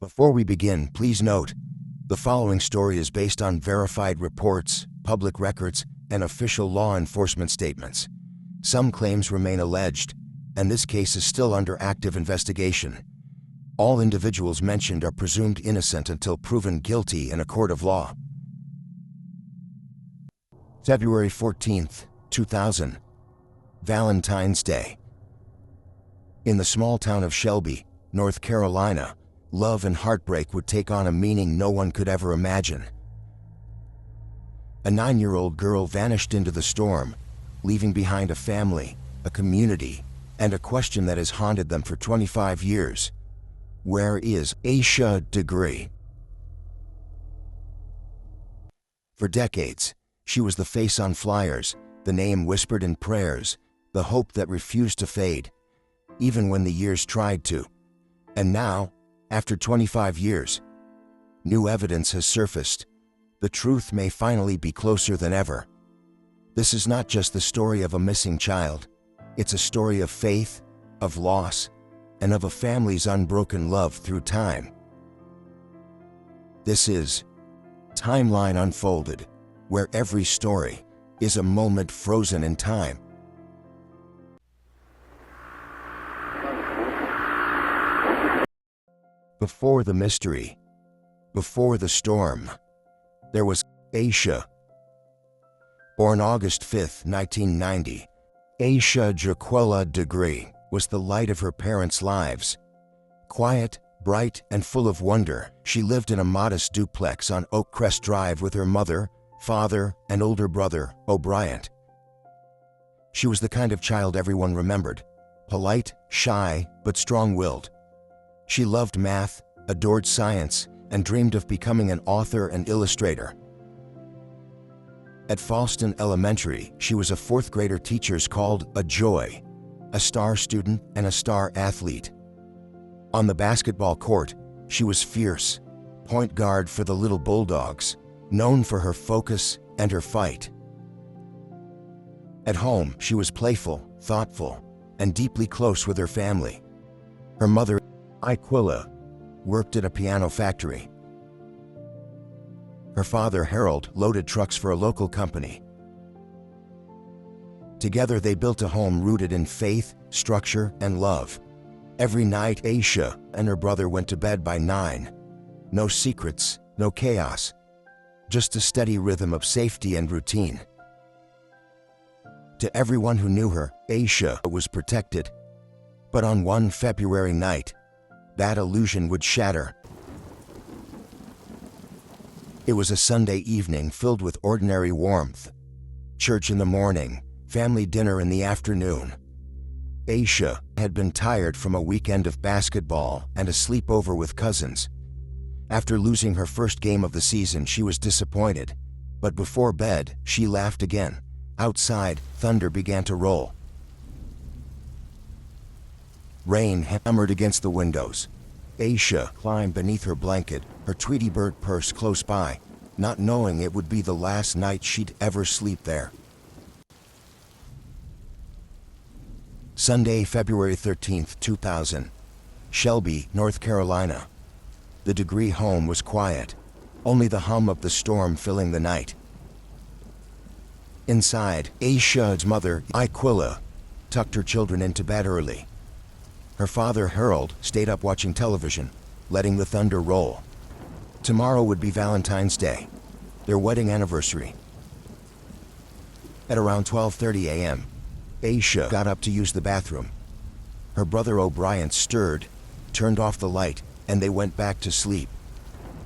Before we begin, please note, the following story is based on verified reports, public records, and official law enforcement statements. Some claims remain alleged, and this case is still under active investigation. All individuals mentioned are presumed innocent until proven guilty in a court of law. February 14th, 2000. Valentine's Day. In the small town of Shelby, North Carolina, love and heartbreak would take on a meaning no one could ever imagine. A 9-year-old girl vanished into the storm, leaving behind a family, a community, and a question that has haunted them for 25 years. Where is Asha Degree? For decades, she was the face on flyers, the name whispered in prayers, the hope that refused to fade, even when the years tried to. And now, after 25 years, new evidence has surfaced. The truth may finally be closer than ever. This is not just the story of a missing child. It's a story of faith, of loss, and of a family's unbroken love through time. This is Timeline Unfolded, where every story is a moment frozen in time. Before the mystery, before the storm, there was Asha. Born August 5, 1990, Asha Degree was the light of her parents' lives. Quiet, bright, and full of wonder, she lived in a modest duplex on Oakcrest Drive with her mother, father, and older brother, O'Brien. She was the kind of child everyone remembered, polite, shy, but strong-willed. She loved math, adored science, and dreamed of becoming an author and illustrator. At Falston Elementary, she was a fourth-grader teachers called a joy, a star student and a star athlete. On the basketball court, she was fierce, point guard for the Little Bulldogs, known for her focus and her fight. At home, she was playful, thoughtful, and deeply close with her family. Her mother, Aquila, worked at a piano factory. Her father, Harold, loaded trucks for a local company. Together they built a home rooted in faith, structure, and love. Every night, Asha and her brother went to bed by 9. No secrets, no chaos, just a steady rhythm of safety and routine. To everyone who knew her, Asha was protected. But on one February night, that illusion would shatter. It was a Sunday evening filled with ordinary warmth. Church in the morning, family dinner in the afternoon. Asha had been tired from a weekend of basketball and a sleepover with cousins. After losing her first game of the season, she was disappointed. But before bed, she laughed again. Outside, thunder began to roll. Rain hammered against the windows. Asha climbed beneath her blanket, her Tweety Bird purse close by, not knowing it would be the last night she'd ever sleep there. Sunday, February 13th, 2000. Shelby, North Carolina. The Degree home was quiet, only the hum of the storm filling the night. Inside, Asha's mother, Aquila, tucked her children into bed early. Her father, Harold, stayed up watching television, letting the thunder roll. Tomorrow would be Valentine's Day, their wedding anniversary. At around 12:30 a.m., Asha got up to use the bathroom. Her brother O'Brien stirred, turned off the light, and they went back to sleep.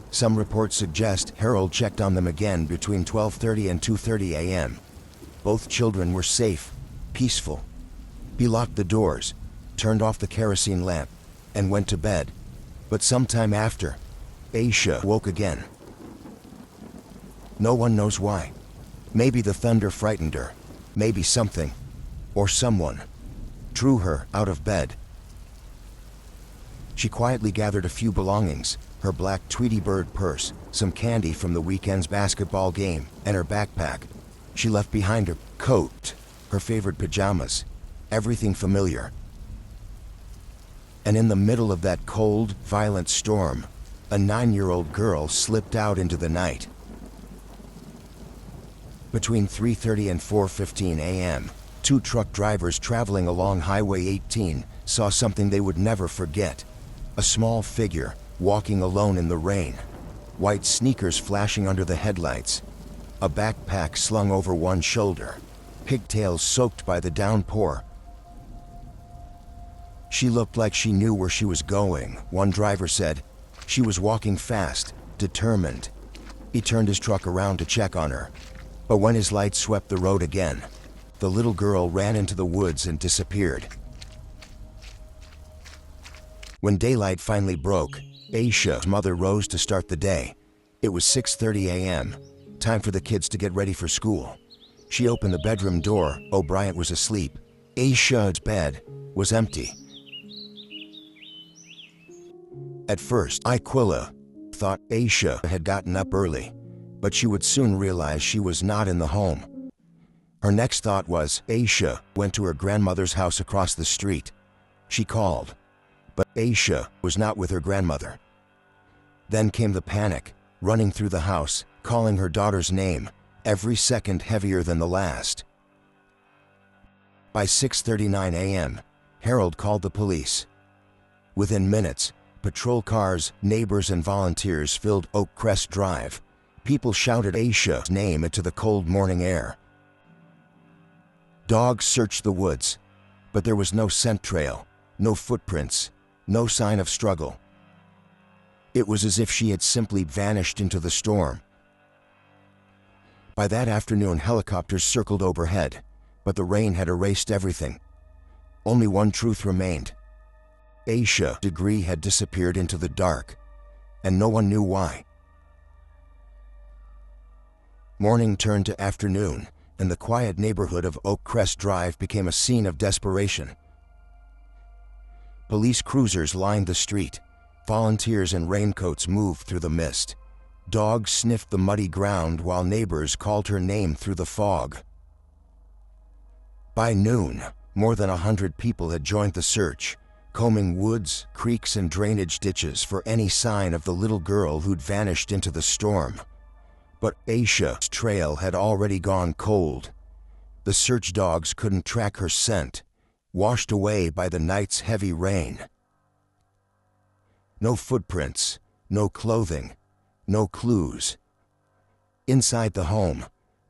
Some reports suggest Harold checked on them again between 12:30 and 2:30 a.m. Both children were safe, peaceful. He locked the doors, turned off the kerosene lamp, and went to bed. But sometime after, Asha woke again. No one knows why. Maybe the thunder frightened her. Maybe something, or someone, drew her out of bed. She quietly gathered a few belongings, her black Tweety Bird purse, some candy from the weekend's basketball game, and her backpack. She left behind her coat, her favorite pajamas, everything familiar. And in the middle of that cold, violent storm, a 9-year-old girl slipped out into the night. Between 3:30 and 4:15 a.m., two truck drivers traveling along Highway 18 saw something they would never forget. A small figure walking alone in the rain, white sneakers flashing under the headlights, a backpack slung over one shoulder, pigtails soaked by the downpour. She looked like she knew where she was going, one driver said. She was walking fast, determined. He turned his truck around to check on her, but when his light swept the road again, the little girl ran into the woods and disappeared. When daylight finally broke, Asha's mother rose to start the day. It was 6:30 a.m., time for the kids to get ready for school. She opened the bedroom door. O'Brien was asleep. Asha's bed was empty. At first, Aquila thought Asha had gotten up early, but she would soon realize she was not in the home. Her next thought was Asha went to her grandmother's house across the street. She called, but Asha was not with her grandmother. Then came the panic, running through the house, calling her daughter's name, every second heavier than the last. By 6:39 a.m., Harold called the police. Within minutes, patrol cars, neighbors, and volunteers filled Oak Crest Drive. People shouted Asha's name into the cold morning air. Dogs searched the woods, but there was no scent trail, no footprints, no sign of struggle. It was as if she had simply vanished into the storm. By that afternoon, helicopters circled overhead, but the rain had erased everything. Only one truth remained. Asha Degree had disappeared into the dark, and no one knew why. Morning turned to afternoon, and the quiet neighborhood of Oak Crest Drive became a scene of desperation. Police cruisers lined the street. Volunteers in raincoats moved through the mist. Dogs sniffed the muddy ground while neighbors called her name through the fog. By noon, more than 100 people had joined the search, combing woods, creeks, and drainage ditches for any sign of the little girl who'd vanished into the storm. But Asha's trail had already gone cold. The search dogs couldn't track her scent, washed away by the night's heavy rain. No footprints, no clothing, no clues. Inside the home,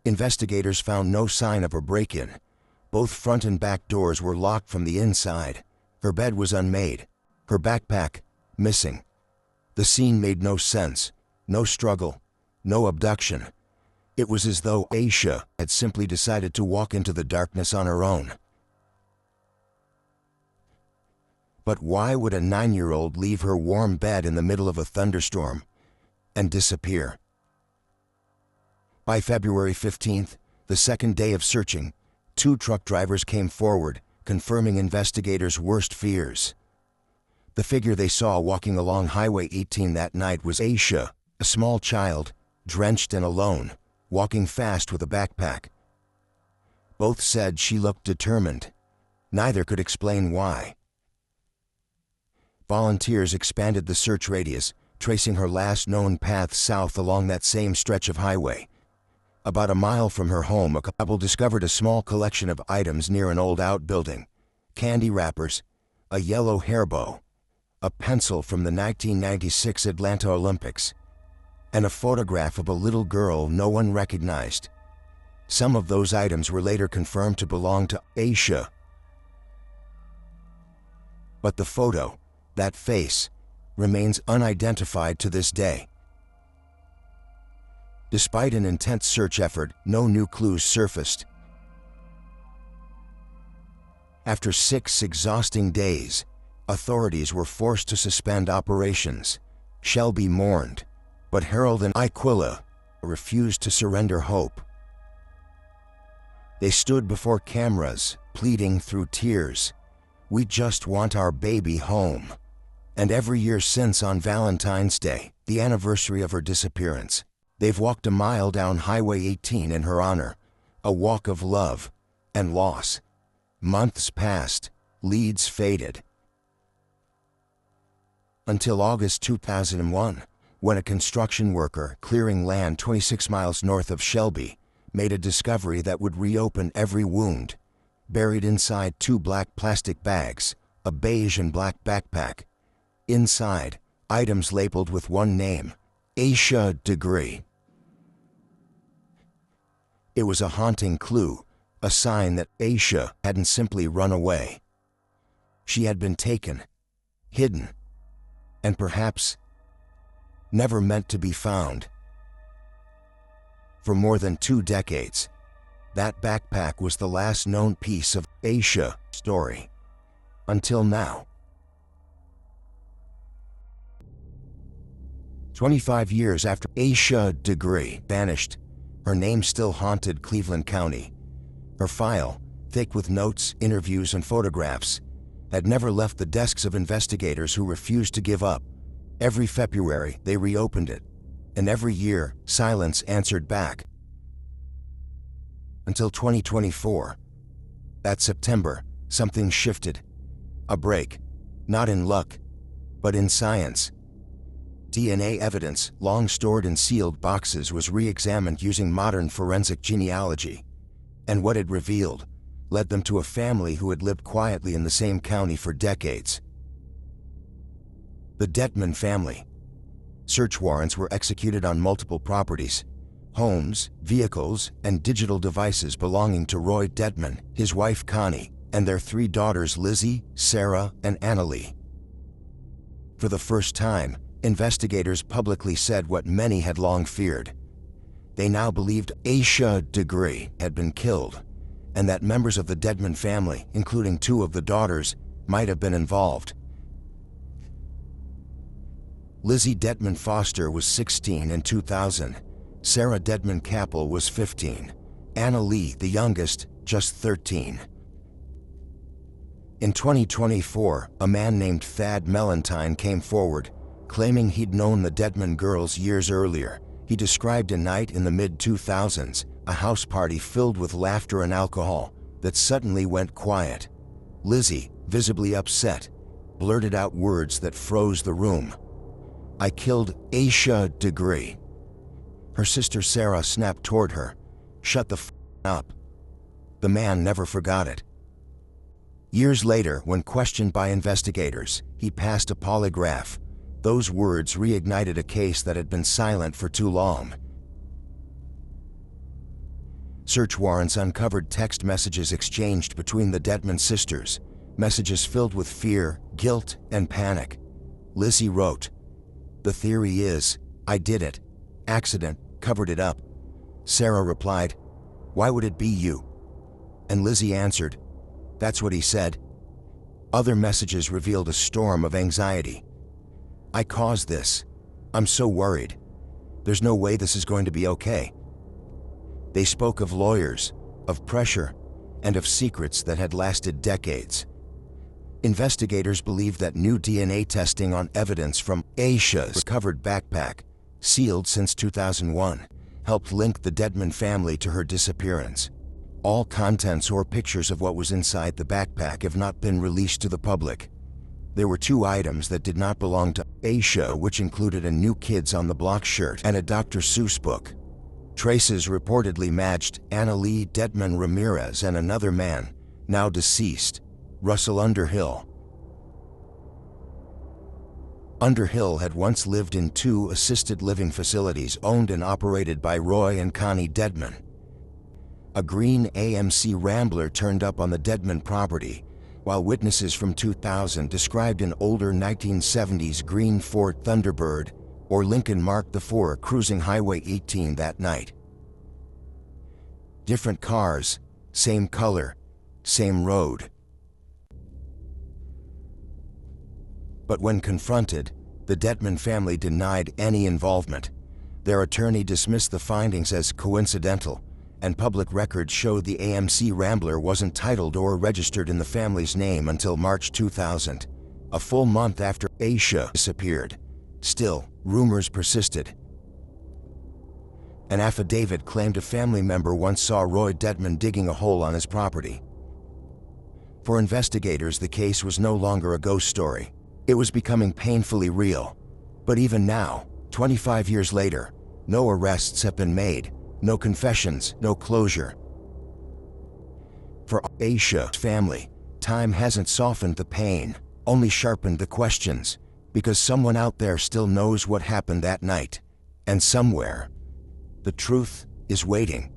investigators found no sign of a break-in. Both front and back doors were locked from the inside. Her bed was unmade, her backpack missing. The scene made no sense, no struggle, no abduction. It was as though Asha had simply decided to walk into the darkness on her own. But why would a 9-year-old leave her warm bed in the middle of a thunderstorm and disappear? By February 15th, the second day of searching, 2 truck drivers came forward, confirming investigators' worst fears. The figure they saw walking along Highway 18 that night was Asha, a small child, drenched and alone, walking fast with a backpack. Both said she looked determined. Neither could explain why. Volunteers expanded the search radius, tracing her last known path south along that same stretch of highway. About a mile from her home, a couple discovered a small collection of items near an old outbuilding: candy wrappers, a yellow hair bow, a pencil from the 1996 Atlanta Olympics, and a photograph of a little girl no one recognized. Some of those items were later confirmed to belong to Asha. But the photo, that face, remains unidentified to this day. Despite an intense search effort, no new clues surfaced. After 6 exhausting days, authorities were forced to suspend operations. Shelby mourned, but Harold and Aquila refused to surrender hope. They stood before cameras, pleading through tears, "We just want our baby home." And every year since, on Valentine's Day, the anniversary of her disappearance, they've walked a mile down Highway 18 in her honor, a walk of love and loss. Months passed, leads faded. until August 2001, when a construction worker clearing land 26 miles north of Shelby made a discovery that would reopen every wound. Buried inside 2 black plastic bags, a beige and black backpack. Inside, items labeled with one name, Asha Degree. It was a haunting clue, a sign that Asha hadn't simply run away. She had been taken, hidden, and perhaps never meant to be found. For more than 2 decades, that backpack was the last known piece of Asha's story. Until now. 25 years after Asha Degree vanished, her name still haunted Cleveland County. Her file, thick with notes, interviews, and photographs, had never left the desks of investigators who refused to give up. Every February, they reopened it, and every year, silence answered back. Until 2024. That September, something shifted. A break, not in luck, but in science. DNA evidence, long stored in sealed boxes, was re-examined using modern forensic genealogy. And what it revealed led them to a family who had lived quietly in the same county for decades. The Detman family. Search warrants were executed on multiple properties, homes, vehicles, and digital devices belonging to Roy Detman, his wife Connie, and their 3 daughters Lizzie, Sarah, and Annalee. For the first time, investigators publicly said what many had long feared. They now believed Asha Degree had been killed, and that members of the Detman family, including 2 of the daughters, might have been involved. Lizzie Detman Foster was 16 in 2000. Sarah Detman Capel was 15. Annalee, the youngest, just 13. In 2024, a man named Thad Valentine came forward, claiming he'd known the Detman girls years earlier. He described a night in the mid-2000s, a house party filled with laughter and alcohol, that suddenly went quiet. Lizzie, visibly upset, blurted out words that froze the room. "I killed Asha Degree." Her sister Sarah snapped toward her, "Shut the f*** up." The man never forgot it. Years later, when questioned by investigators, he passed a polygraph. Those words reignited a case that had been silent for too long. Search warrants uncovered text messages exchanged between the Detman sisters, messages filled with fear, guilt, and panic. Lizzie wrote, "The theory is, I did it. Accident, covered it up." Sarah replied, "Why would it be you?" And Lizzie answered, "That's what he said." Other messages revealed a storm of anxiety. "I caused this. I'm so worried. There's no way this is going to be okay." They spoke of lawyers, of pressure, and of secrets that had lasted decades. Investigators believe that new DNA testing on evidence from Asha's recovered backpack, sealed since 2001, helped link the Detman family to her disappearance. All contents or pictures of what was inside the backpack have not been released to the public. There were 2 items that did not belong to Asha, which included a New Kids on the Block shirt and a Dr. Seuss book. Traces reportedly matched Annalee Detman Ramirez and another man, now deceased, Russell Underhill. Underhill had once lived in 2 assisted living facilities owned and operated by Roy and Connie Detman. A green AMC Rambler turned up on the Detman property, while witnesses from 2000 described an older 1970s green Ford Thunderbird or Lincoln Mark IV cruising Highway 18 that night. Different cars, same color, same road. But when confronted, the Detman family denied any involvement. Their attorney dismissed the findings as coincidental, and public records showed the AMC Rambler wasn't titled or registered in the family's name until March 2000, a full month after Asha disappeared. Still, rumors persisted. An affidavit claimed a family member once saw Roy Detman digging a hole on his property. For investigators, the case was no longer a ghost story. It was becoming painfully real. But even now, 25 years later, no arrests have been made, no confessions, no closure. For Asha's family, time hasn't softened the pain, only sharpened the questions, because someone out there still knows what happened that night. And somewhere, the truth is waiting.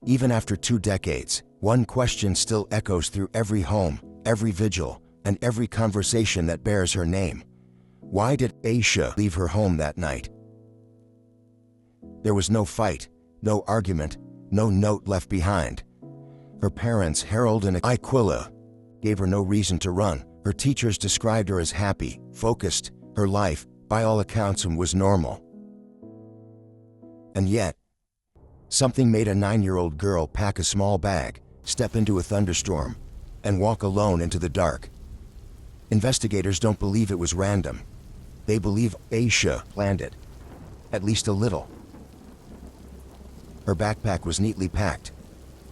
Even after 2 decades, one question still echoes through every home, every vigil, and every conversation that bears her name. Why did Asha leave her home that night? There was no fight, no argument, no note left behind. Her parents, Harold and Aquila, gave her no reason to run. Her teachers described her as happy, focused. Her life, by all accounts, was normal. And yet, something made a 9-year-old girl pack a small bag, step into a thunderstorm, and walk alone into the dark. Investigators don't believe it was random. They believe Asha planned it. At least a little. Her backpack was neatly packed.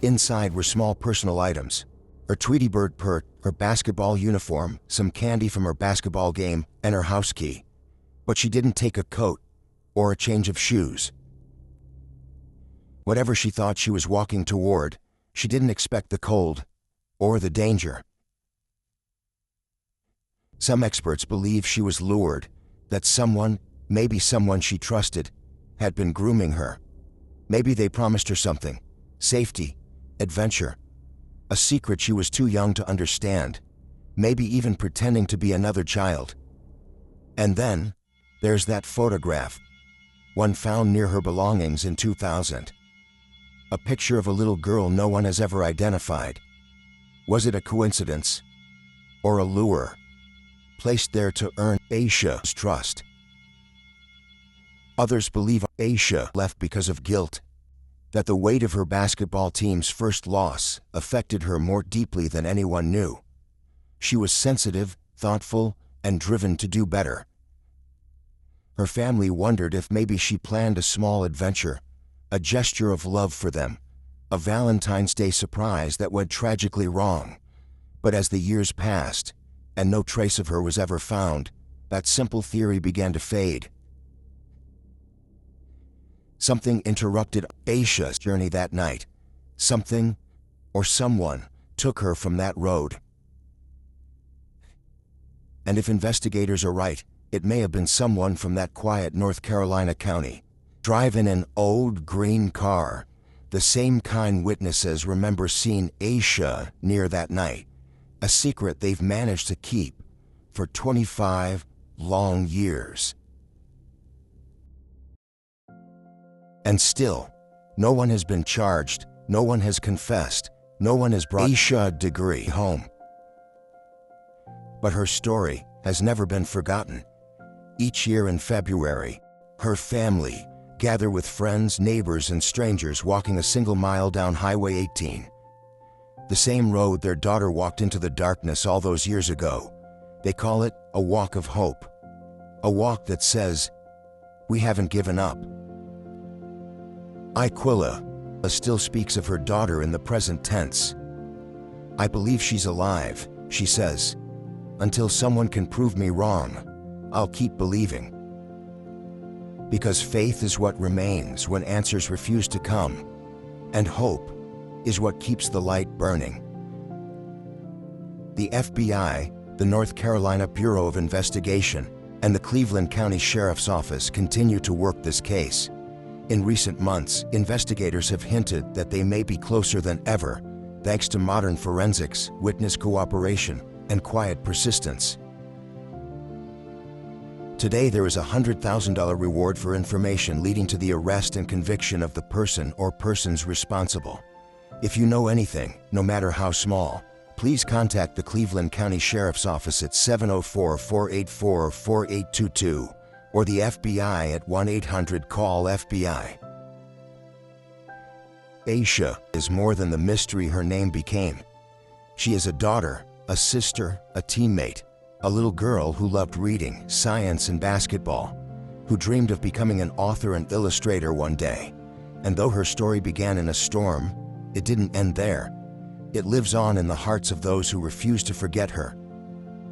Inside were small personal items. Her Tweety Bird purse, her basketball uniform, some candy from her basketball game, and her house key. But she didn't take a coat or a change of shoes. Whatever she thought she was walking toward, she didn't expect the cold or the danger. Some experts believe she was lured, that someone, maybe someone she trusted, had been grooming her. Maybe they promised her something, safety, adventure, a secret she was too young to understand, maybe even pretending to be another child. And then, there's that photograph, one found near her belongings in 2000. A picture of a little girl no one has ever identified. Was it a coincidence? Or a lure? Placed there to earn Asha's trust. Others believe Asha left because of guilt, that the weight of her basketball team's first loss affected her more deeply than anyone knew. She was sensitive, thoughtful, and driven to do better. Her family wondered if maybe she planned a small adventure, a gesture of love for them, a Valentine's Day surprise that went tragically wrong. But as the years passed, and no trace of her was ever found, that simple theory began to fade. Something interrupted Asha's journey that night. Something, or someone, took her from that road. And if investigators are right, it may have been someone from that quiet North Carolina county, driving an old green car, the same kind witnesses remember seeing Asha near that night, a secret they've managed to keep for 25 long years. And still, no one has been charged, no one has confessed, no one has brought Asha Degree home. But her story has never been forgotten. Each year in February, her family gather with friends, neighbors, and strangers walking a single mile down Highway 18. The same road their daughter walked into the darkness all those years ago. They call it a walk of hope. A walk that says, "We haven't given up." Aquila still speaks of her daughter in the present tense. "I believe she's alive," she says. "Until someone can prove me wrong, I'll keep believing." Because faith is what remains when answers refuse to come, and hope is what keeps the light burning. The FBI, the North Carolina Bureau of Investigation, and the Cleveland County Sheriff's Office continue to work this case. In recent months, investigators have hinted that they may be closer than ever, thanks to modern forensics, witness cooperation, and quiet persistence. Today there is a $100,000 reward for information leading to the arrest and conviction of the person or persons responsible. If you know anything, no matter how small, please contact the Cleveland County Sheriff's Office at 704-484-4822 or the FBI at 1-800-CALL-FBI. Asha is more than the mystery her name became. She is a daughter, a sister, a teammate, a little girl who loved reading, science, and basketball, who dreamed of becoming an author and illustrator one day. And though her story began in a storm, it didn't end there. It lives on in the hearts of those who refuse to forget her.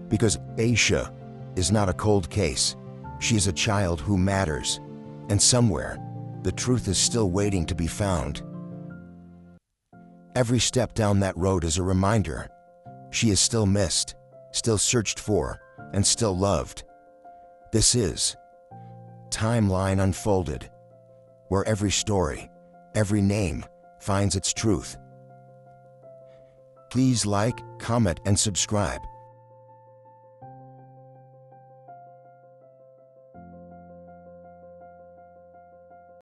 Because Asha is not a cold case. She is a child who matters. And somewhere, the truth is still waiting to be found. Every step down that road is a reminder. She is still missed, still searched for, and still loved. This is Timeline Unfolded, where every story, every name finds its truth. Please like, comment, and subscribe.